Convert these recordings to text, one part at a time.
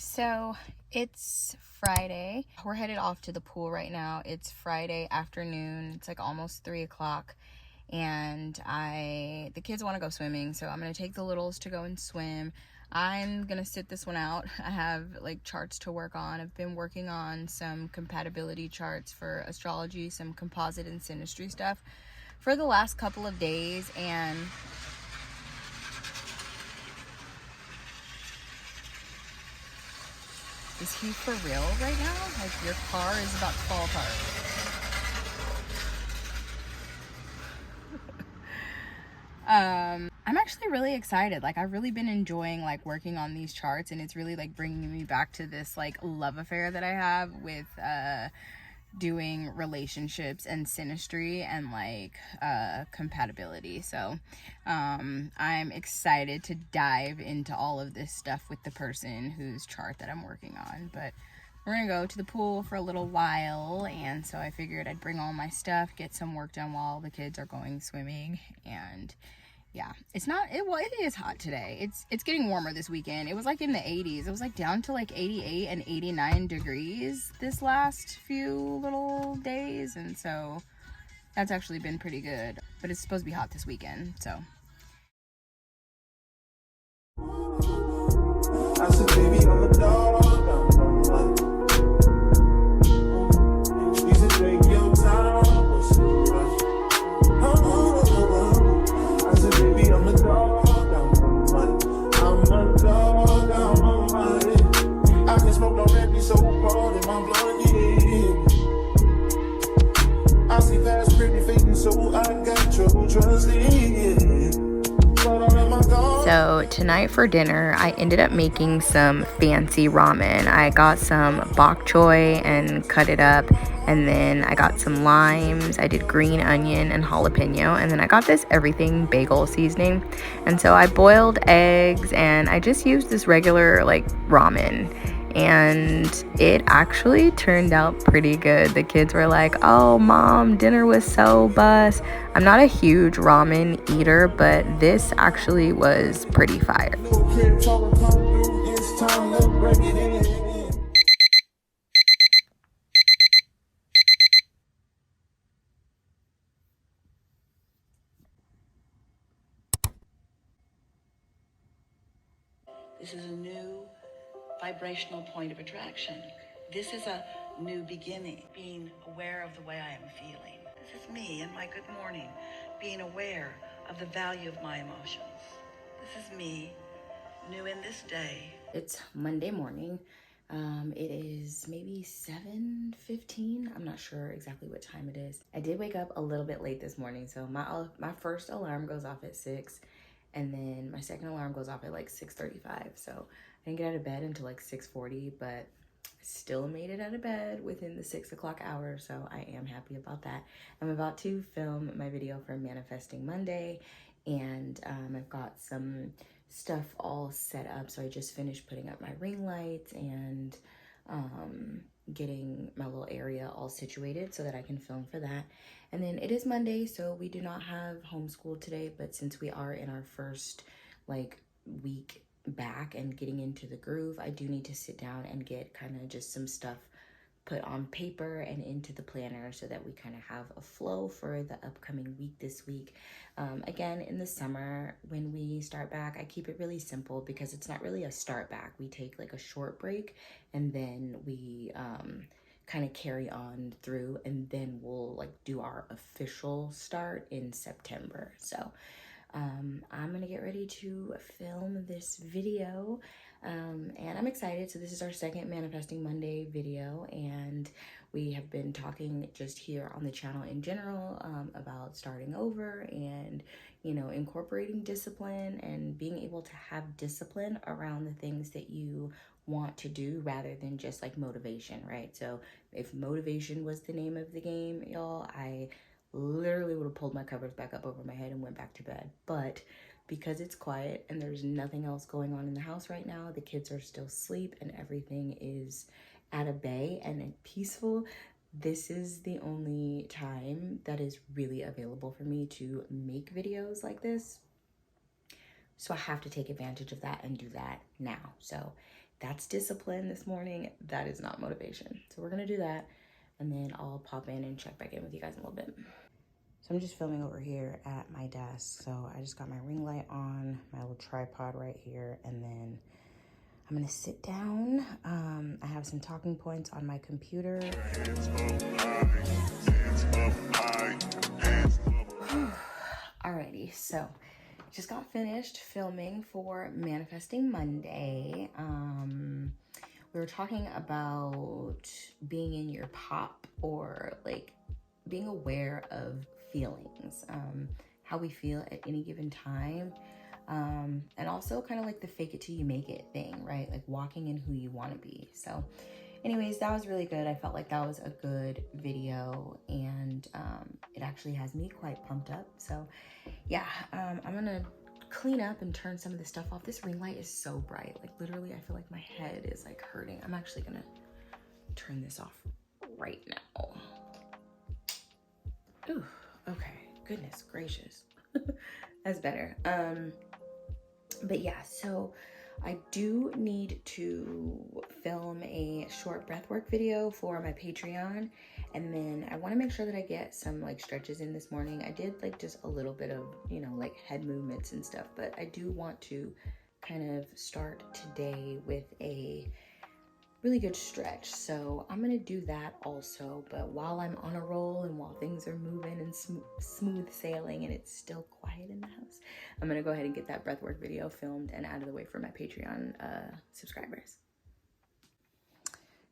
So it's Friday. We're headed off to the pool right now. It's Friday afternoon. It's like almost 3 o'clock. And the kids want to go swimming. So I'm going to take the littles to go and swim. I'm going to sit this one out. I have like charts to work on. I've been working on some compatibility charts for astrology, some composite and synastry stuff for the last couple of days. And is he for real right now? Like, your car is about to fall apart. I'm actually really excited. Like, I've really been enjoying like working on these charts, and it's really like bringing me back to this like love affair that I have with doing relationships and synastry and like compatibility. So I'm excited to dive into all of this stuff with the person whose chart that I'm working on. But we're gonna go to the pool for a little while, and so I figured I'd bring all my stuff, get some work done while the kids are going swimming. And yeah, it is hot today. It's getting warmer this weekend. It was like in the 80s. It was like down to like 88 and 89 degrees this last few little days, and so that's actually been pretty good. But it's supposed to be hot this weekend, so. I said, baby, I'm a dog. You said, take your time. I said, baby, I'm a dog. I'm a dog. I'm a mind. I can smoke already, so cold in my blood, yeah. I see fast, pretty fading, so I got trouble trusting. So tonight for dinner, I ended up making some fancy ramen. I got some bok choy and cut it up, and then I got some limes. I did green onion and jalapeno, and then I got this everything bagel seasoning. And so I boiled eggs, and I just used this regular like ramen, and it actually turned out pretty good. The kids were like, "Oh mom, dinner was so bust." I'm not a huge ramen eater, but this actually was pretty fire. This is a new vibrational point of attraction. This is a new beginning, being aware of the way I am feeling. This is me in my good morning, being aware of the value of my emotions. This is me, new in this day. It's Monday morning. It is maybe 7:15. I'm not sure exactly what time it is. I did wake up a little bit late this morning, so my first alarm goes off at 6, and then my second alarm goes off at like 6:35. So I didn't get out of bed until like 6:40, but still made it out of bed within the 6 o'clock hour, so I am happy about that. I'm about to film my video for Manifesting Monday, and I've got some stuff all set up. So I just finished putting up my ring lights and getting my little area all situated so that I can film for that. And then it is Monday, so we do not have homeschool today, but since we are in our first like week back and getting into the groove, I do need to sit down and get kind of just some stuff put on paper and into the planner so that we kind of have a flow for the upcoming week this week. Again, in the summer, when we start back, I keep it really simple because it's not really a start back. We take like a short break, and then we kind of carry on through, and then we'll like do our official start in September. So I'm gonna get ready to film this video, and I'm excited. So this is our second Manifesting Monday video, and we have been talking just here on the channel in general about starting over and, you know, incorporating discipline and being able to have discipline around the things that you want to do rather than just like motivation, right? So if motivation was the name of the game, y'all, I literally would have pulled my covers back up over my head and went back to bed. But because it's quiet and there's nothing else going on in the house right now, the kids are still asleep and everything is at a bay and peaceful, this is the only time that is really available for me to make videos like this. So I have to take advantage of that and do that now. So that's discipline this morning. That is not motivation. So we're gonna do that, and then I'll pop in and check back in with you guys in a little bit. So I'm just filming over here at my desk. So I just got my ring light on, my little tripod right here, and then I'm gonna sit down. I have some talking points on my computer. Alrighty, so just got finished filming for Manifesting Monday. We were talking about being in your pop, or like being aware of feelings, how we feel at any given time. And also kind of like the fake it till you make it thing, right? Like walking in who you want to be. So anyways, that was really good. I felt like that was a good video, and it actually has me quite pumped up. So yeah, I'm gonna clean up and turn some of the stuff off. This ring light is so bright. Like literally, I feel like my head is like hurting. I'm actually gonna turn this off right now. Ooh, okay, goodness gracious. That's better. But yeah, so I do need to film a short breathwork video for my Patreon, and then I want to make sure that I get some like stretches in this morning. I did like just a little bit of, you know, like head movements and stuff, but I do want to kind of start today with a really good stretch. So I'm gonna do that also, but while I'm on a roll and while things are moving and smooth sailing and it's still quiet in the house, I'm gonna go ahead and get that breathwork video filmed and out of the way for my Patreon subscribers.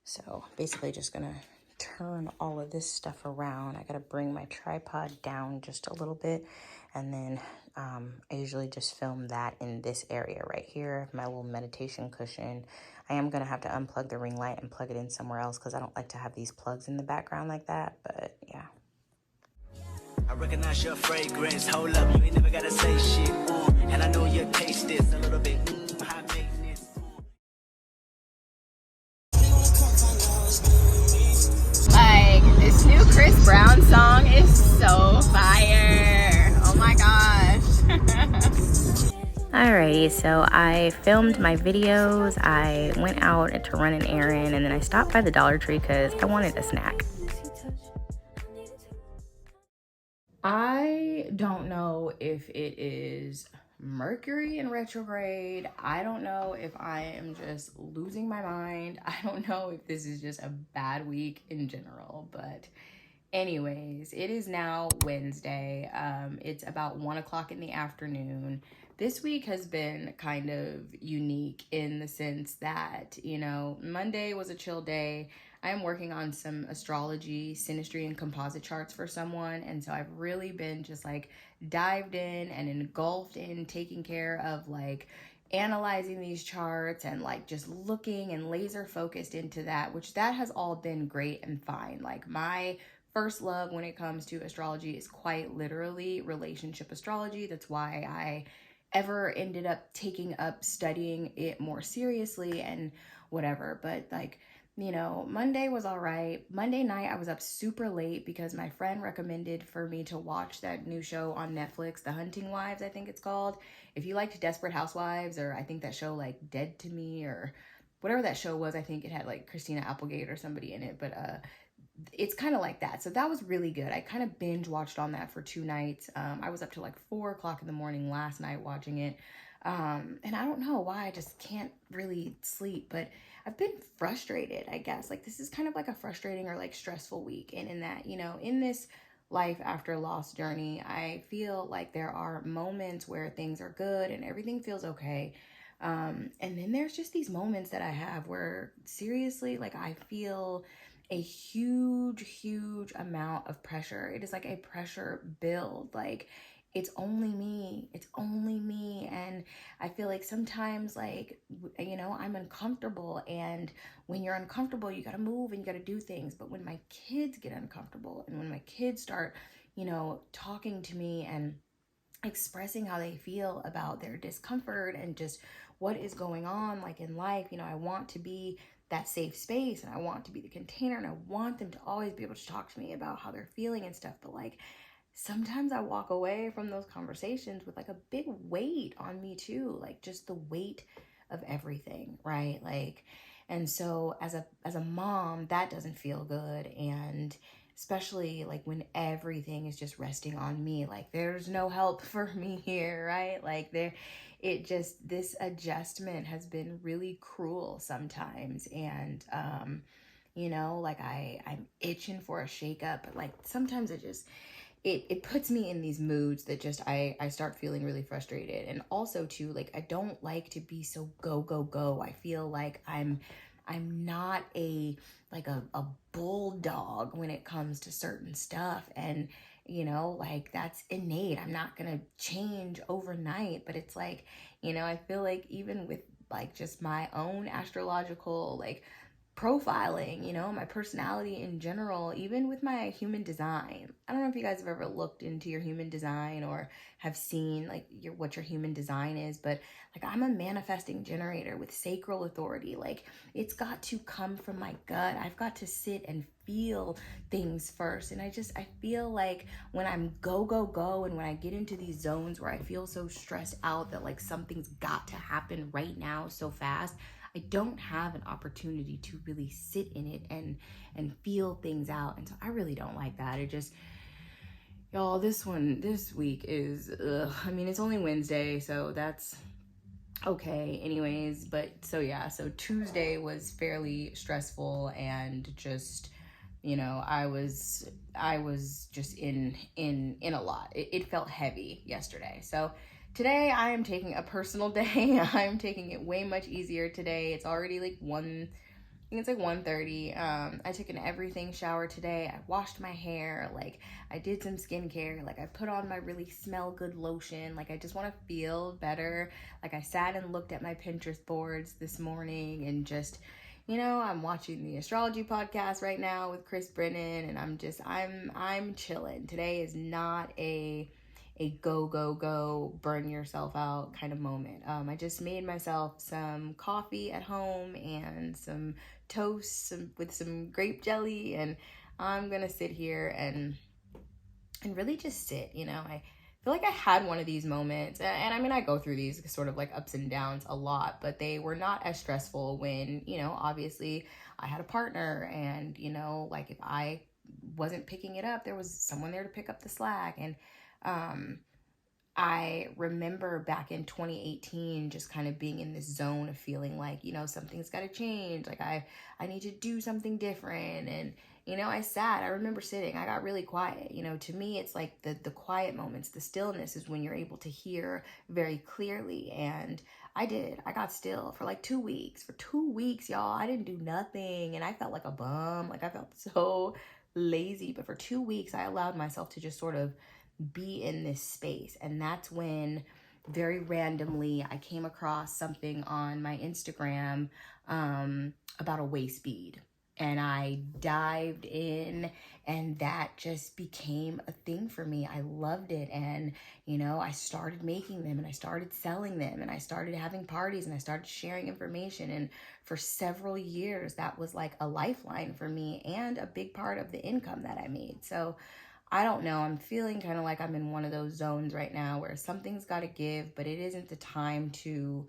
So basically just gonna turn all of this stuff around. I gotta bring my tripod down just a little bit, and then I usually just film that in this area right here, my little meditation cushion. I am gonna have to unplug the ring light and plug it in somewhere else because I don't like to have these plugs in the background like that, but yeah. I recognize your fragrance. Hold up, you ain't never gotta say shit. Ooh, and I know your taste is a little bit high maintenance. Like, this new Chris Brown song is so fire. Oh my gosh. Alrighty, so I filmed my videos, I went out to run an errand, and then I stopped by the Dollar Tree because I wanted a snack. I don't know if it is Mercury in retrograde. I don't know if I am just losing my mind. I don't know if this is just a bad week in general, but anyways, it is now Wednesday. It's about 1 o'clock in the afternoon. This week has been kind of unique in the sense that, you know, Monday was a chill day. I am working on some astrology, synastry, and composite charts for someone. And so I've really been just like dived in and engulfed in taking care of like analyzing these charts and like just looking and laser focused into that, which that has all been great and fine. Like my first love when it comes to astrology is quite literally relationship astrology. That's why I ever ended up taking up studying it more seriously and whatever. But like, you know, Monday was all right. Monday night I was up super late because my friend recommended for me to watch that new show on Netflix, The Hunting Wives, I think it's called. If you liked Desperate Housewives, or I think that show like Dead to Me or whatever that show was, I think it had like Christina Applegate or somebody in it, but it's kind of like that. So that was really good. I kind of binge watched on that for 2 nights. I was up to like 4 o'clock in the morning last night watching it. And I don't know why I just can't really sleep, but I've been frustrated, I guess. Like this is kind of like a frustrating or like stressful week. And in that, you know, in this life after loss journey, I feel like there are moments where things are good and everything feels okay. And then there's just these moments that I have where seriously, like I feel a huge amount of pressure. It is like a pressure build. Like it's only me. And I feel like sometimes like, you know, I'm uncomfortable, and when you're uncomfortable, you got to move and you got to do things. But when my kids get uncomfortable and when my kids start, you know, talking to me and expressing how they feel about their discomfort and just what is going on like in life, you know, I want to be that safe space and I want to be the container and I want them to always be able to talk to me about how they're feeling and stuff. But like sometimes I walk away from those conversations with like a big weight on me too, like just the weight everything, right? Like, and so as a mom, that doesn't feel good. And especially like when everything is just resting on me, like there's no help for me here, right? Like this adjustment has been really cruel sometimes. And you know, like I'm itching for a shakeup, but like sometimes it puts me in these moods that just I start feeling really frustrated. And also too, like I don't like to be so go. I feel like I'm not a bulldog when it comes to certain stuff. And you know, like that's innate. I'm not gonna change overnight, but it's like, you know, I feel like even with like just my own astrological like profiling, you know, my personality in general, even with my human design. I don't know if you guys have ever looked into your human design or have seen like what your human design is, but like I'm a manifesting generator with sacral authority. Like it's got to come from my gut. I've got to sit and feel things first. And I feel like when I'm go and when I get into these zones where I feel so stressed out that like something's got to happen right now so fast, I don't have an opportunity to really sit in it and feel things out. And so I really don't like that. It just, y'all, this week is, I mean, it's only Wednesday, so that's okay anyways. But so yeah, so Tuesday was fairly stressful and just, you know, I was just in a lot. It felt heavy yesterday. So today I am taking a personal day. I'm taking it way much easier today. It's already like I think it's like 1:30. I took an everything shower today. I washed my hair. Like I did some skincare. Like I put on my really smell good lotion. Like I just want to feel better. Like I sat and looked at my Pinterest boards this morning and just, you know, I'm watching the astrology podcast right now with Chris Brennan, and I'm chilling. Today is not a go burn yourself out kind of moment. I just made myself some coffee at home and some toast with some grape jelly, and I'm gonna sit here and really just sit. You know, I feel like I had one of these moments, and I mean, I go through these sort of like ups and downs a lot, but they were not as stressful when, you know, obviously I had a partner, and, you know, like if I wasn't picking it up, there was someone there to pick up the slack. And I remember back in 2018 just kind of being in this zone of feeling like, you know, something's got to change. Like I need to do something different. And, you know, I remember sitting, I got really quiet. You know, to me, it's like the quiet moments, the stillness is when you're able to hear very clearly. And I got still for like 2 weeks. For 2 weeks, y'all, I didn't do nothing. And I felt like a bum. Like I felt so lazy. But for 2 weeks, I allowed myself to just sort of be in this space. And that's when very randomly I came across something on my Instagram about a waist bead, and I dived in, and that just became a thing for me. I loved it. And, you know, I started making them, and I started selling them, and I started having parties, and I started sharing information. And for several years, that was like a lifeline for me and a big part of the income that I made. So I don't know. I'm feeling kind of like I'm in one of those zones right now where something's got to give, but it isn't the time to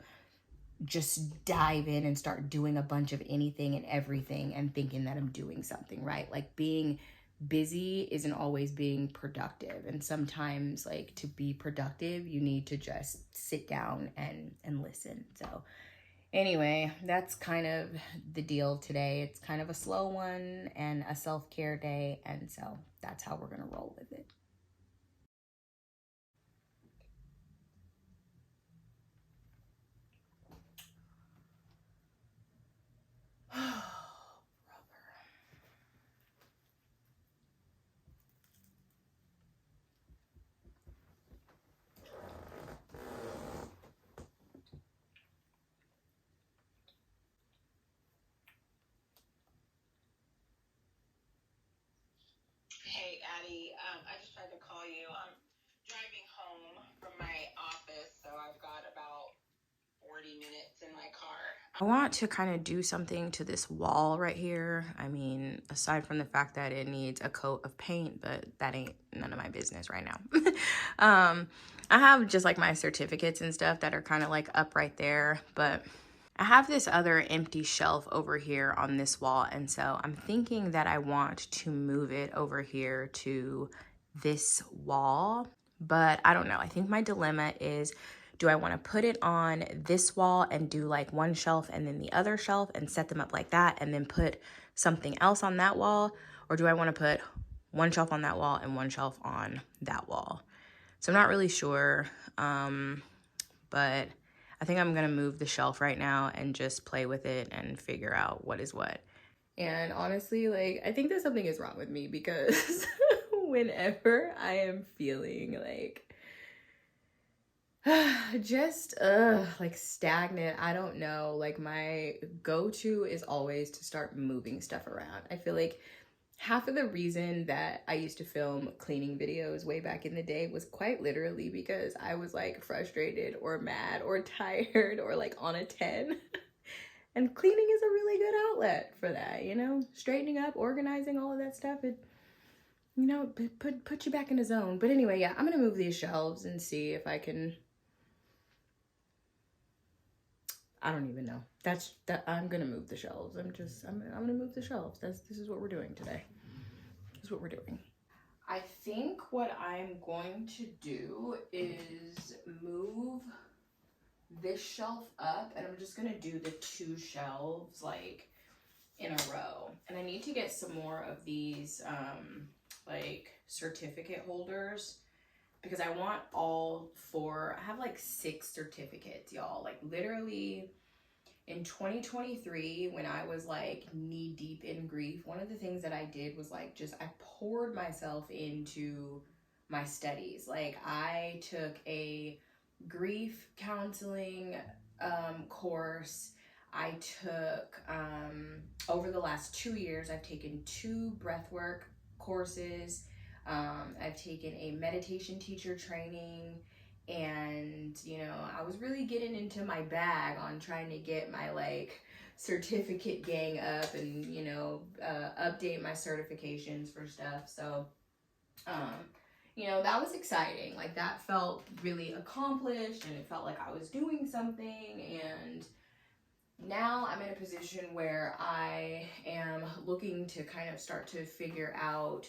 just dive in and start doing a bunch of anything and everything and thinking that I'm doing something, right? Like being busy isn't always being productive. And sometimes like to be productive, you need to just sit down and listen. So anyway, that's kind of the deal today. It's kind of a slow one and a self-care day. And so that's how we're going to roll with it. Hey, Addie, I just tried to call you. I'm driving home from my office, so I've got about 40 minutes in my car. I want to kind of do something to this wall right here. I mean, aside from the fact that it needs a coat of paint, but that ain't none of my business right now. I have just like my certificates and stuff that are kind of like up right there, but I have this other empty shelf over here on this wall, and so I'm thinking that I want to move it over here to this wall, but I don't know. I think my dilemma is, do I want to put it on this wall and do like one shelf and then the other shelf and set them up like that and then put something else on that wall? Or do I want to put one shelf on that wall and one shelf on that wall? So I'm not really sure, but I think I'm gonna move the shelf right now and just play with it and figure out what is what. And honestly, like, I think that something is wrong with me because whenever I am feeling like just like stagnant, I don't know, like my go-to is always to start moving stuff around. I feel like half of the reason that I used to film cleaning videos way back in the day was quite literally because I was like frustrated or mad or tired or like on a 10. And cleaning is a really good outlet for that, you know? Straightening up, organizing, all of that stuff, it, you know, put you back in the zone. But anyway, yeah, I'm gonna move these shelves and see if I can, I don't even know. I'm gonna move the shelves. I'm gonna move the shelves. This is what we're doing today. This is what we're doing. I think what I'm going to do is move this shelf up, and I'm just gonna do the 2 shelves like in a row. And I need to get some more of these like certificate holders, because I want all 4, I have like 6 certificates, y'all. Like literally in 2023, when I was like knee deep in grief, one of the things that I did was like I poured myself into my studies. Like I took a grief counseling course. I took, over the last 2 years, I've taken 2 breathwork courses. I've taken a meditation teacher training, and, you know, I was really getting into my bag on trying to get my like certificate gang up and, you know, update my certifications for stuff. So, you know, that was exciting. Like that felt really accomplished, and it felt like I was doing something. And now I'm in a position where I am looking to kind of start to figure out,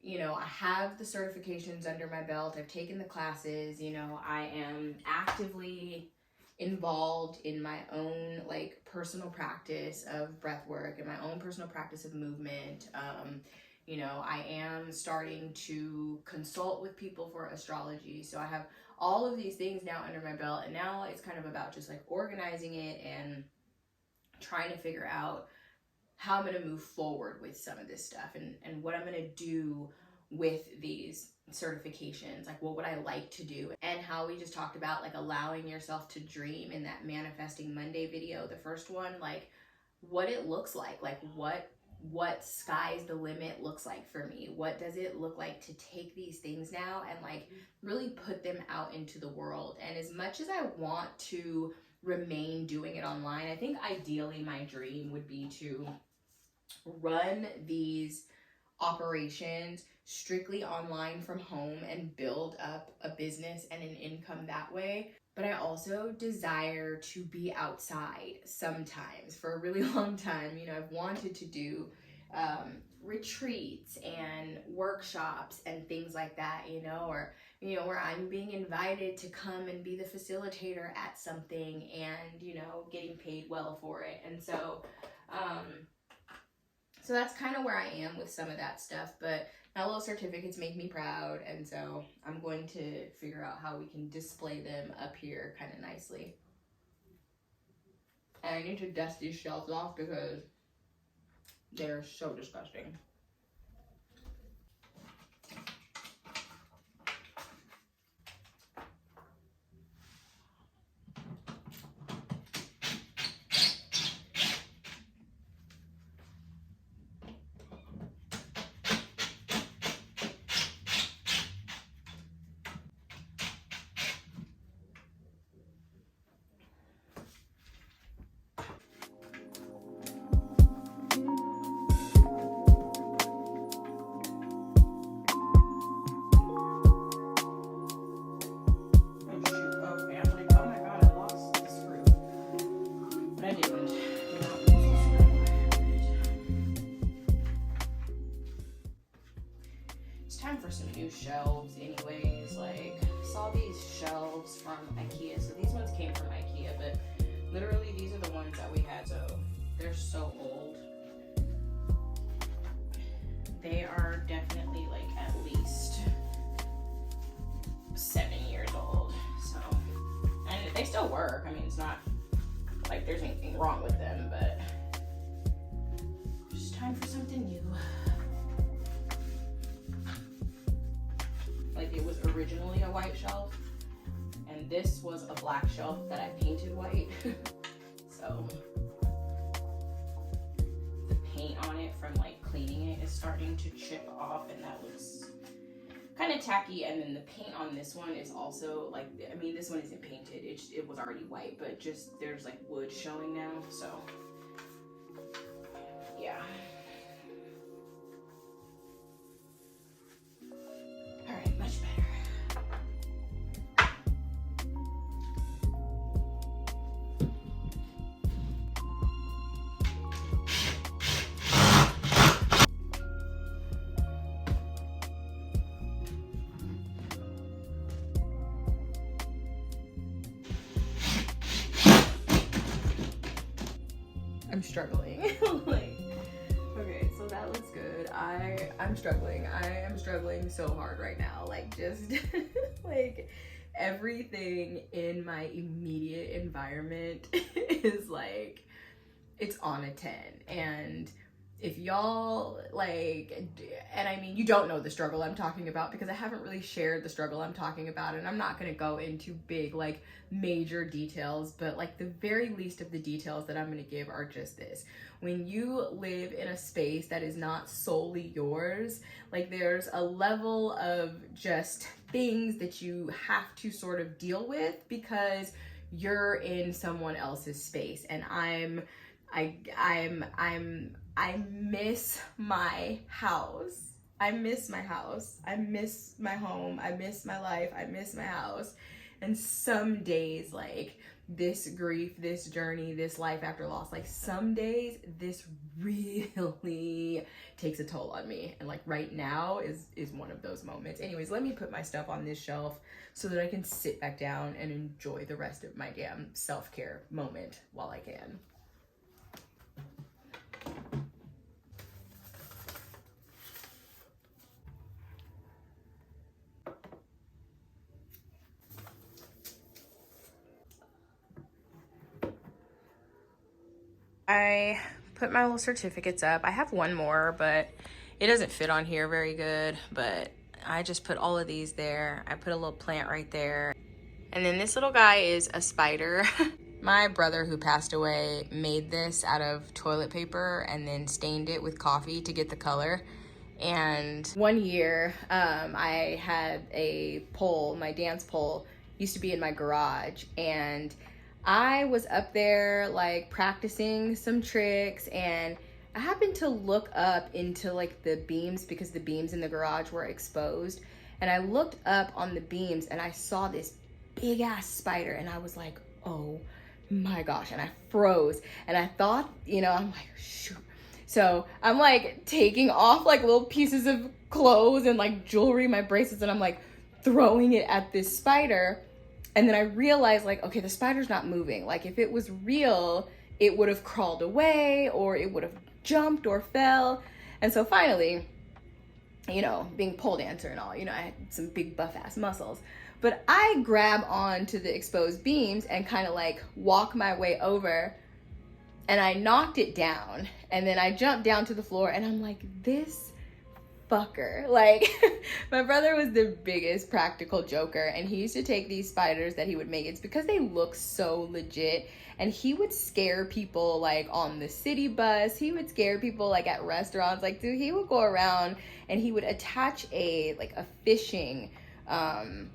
you know, I have the certifications under my belt. I've taken the classes, you know, I am actively involved in my own like personal practice of breath work and my own personal practice of movement. You know, I am starting to consult with people for astrology. So I have all of these things now under my belt, and now it's kind of about just like organizing it and trying to figure out how I'm going to move forward with some of this stuff, and what I'm going to do with these certifications. Like, what would I like to do? And how we just talked about like allowing yourself to dream in that Manifesting Monday video, the first one, like what it looks like what sky's the limit looks like for me. What does it look like to take these things now and like really put them out into the world? And as much as I want to remain doing it online, I think ideally my dream would be to run these operations strictly online from home and build up a business and an income that way. But I also desire to be outside sometimes. For a really long time, you know, I've wanted to do retreats and workshops and things like that, you know, or, you know, where I'm being invited to come and be the facilitator at something and, you know, getting paid well for it. And so, so that's kind of where I am with some of that stuff, but my little certificates make me proud, and so I'm going to figure out how we can display them up here kind of nicely. And I need to dust these shelves off because they're so disgusting. time for some new shelves anyways. Like, saw these shelves from IKEA. So these ones came from IKEA, but literally these are the ones that we had, so they're so old. They are definitely like at least 7 years old. So, and they still work. I mean, it's not like there's anything wrong with them, but just time for something new. Like, it was originally a white shelf, and this was a black shelf that I painted white. So the paint on it from like cleaning it is starting to chip off, and that looks kind of tacky. And then the paint on this one is also like, I mean, this one isn't painted, it was already white, but just there's like wood showing now. So yeah. All right, much better. I'm struggling. Like, okay, so that looks good. I'm struggling. I am struggling so hard right now. Like, just like everything in my immediate environment is like, it's on a 10. And if y'all like, and I mean, you don't know the struggle I'm talking about because I haven't really shared the struggle I'm talking about, and I'm not gonna go into big like major details, but like the very least of the details that I'm gonna give are just this. When you live in a space that is not solely yours, like there's a level of just things that you have to sort of deal with because you're in someone else's space. And I miss my house. I miss my house. I miss my home. I miss my life. I miss my house. And some days, like this grief, this journey, this life after loss, like some days this really takes a toll on me. And like right now is one of those moments. Anyways, let me put my stuff on this shelf so that I can sit back down and enjoy the rest of my damn self-care moment while I can. I put my little certificates up. I have one more, but it doesn't fit on here very good, but I just put all of these there. I put a little plant right there. And then this little guy is a spider. My brother who passed away made this out of toilet paper and then stained it with coffee to get the color. And one year, I had a pole, my dance pole used to be in my garage, and I was up there like practicing some tricks, and I happened to look up into like the beams because the beams in the garage were exposed. And I looked up on the beams and I saw this big ass spider, and I was like, oh my gosh. And I froze, and I thought, you know, I'm like, shoot. So I'm like taking off like little pieces of clothes and like jewelry, my bracelets, and I'm like throwing it at this spider. And then I realized like, okay, the spider's not moving. Like if it was real, it would have crawled away or it would have jumped or fell. And so finally, you know, being pole dancer and all, you know, I had some big buff ass muscles, but I grab onto the exposed beams and kind of like walk my way over, and I knocked it down, and then I jumped down to the floor, and I'm like, this fucker. Like, my brother was the biggest practical joker, and he used to take these spiders that he would make. It's because they look so legit, and he would scare people like on the city bus. He would scare people like at restaurants. Like, dude, he would go around and he would attach a fishing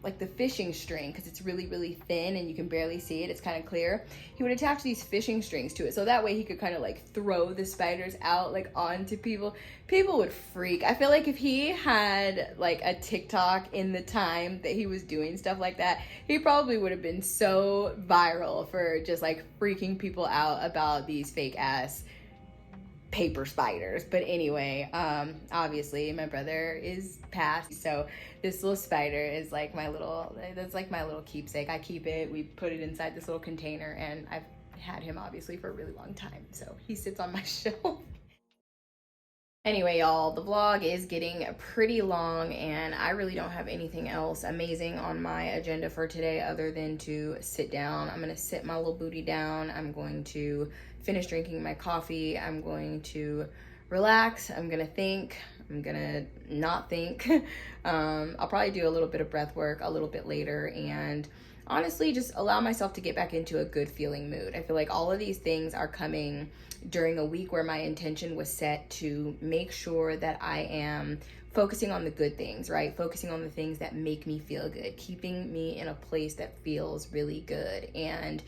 like the fishing string, because it's really, really thin and you can barely see it. It's kind of clear. He would attach these fishing strings to it, so that way he could kind of like throw the spiders out like onto people. People would freak. I feel like if he had like a TikTok in the time that he was doing stuff like that, he probably would have been so viral for just like freaking people out about these fake ass paper spiders. But anyway, obviously my brother is passed, so this little spider is like that's like my little keepsake. I keep it, we put it inside this little container, and I've had him obviously for a really long time, so he sits on my shelf. Anyway, y'all, the vlog is getting pretty long, and I really don't have anything else amazing on my agenda for today other than to sit down. I'm gonna sit my little booty down. I'm going to finish drinking my coffee. I'm going to relax. I'm gonna think. I'm gonna not think. I'll probably do a little bit of breath work a little bit later, and honestly just allow myself to get back into a good feeling mood. I feel like all of these things are coming during a week where my intention was set to make sure that I am focusing on the good things, right? Focusing on the things that make me feel good, keeping me in a place that feels really good. And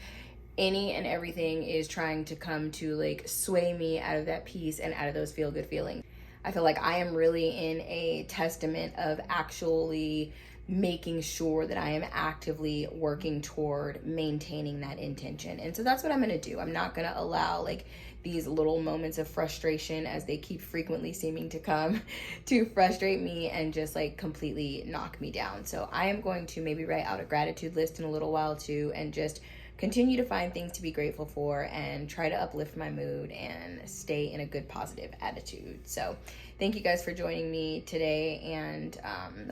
any and everything is trying to come to like sway me out of that peace and out of those feel good feelings. I feel like I am really in a testament of actually making sure that I am actively working toward maintaining that intention. And so that's what I'm gonna do. I'm not gonna allow like these little moments of frustration, as they keep frequently seeming to come, to frustrate me and just like completely knock me down. So I am going to maybe write out a gratitude list in a little while too, and just continue to find things to be grateful for and try to uplift my mood and stay in a good positive attitude. So thank you guys for joining me today, and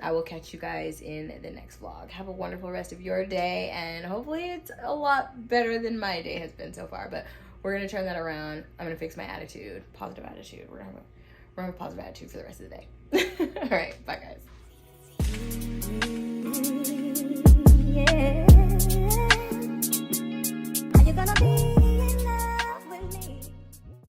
I will catch you guys in the next vlog. Have a wonderful rest of your day, and hopefully it's a lot better than my day has been so far, but we're gonna turn that around. I'm gonna fix my attitude, positive attitude. We're gonna have a positive attitude for the rest of the day. All right, bye guys.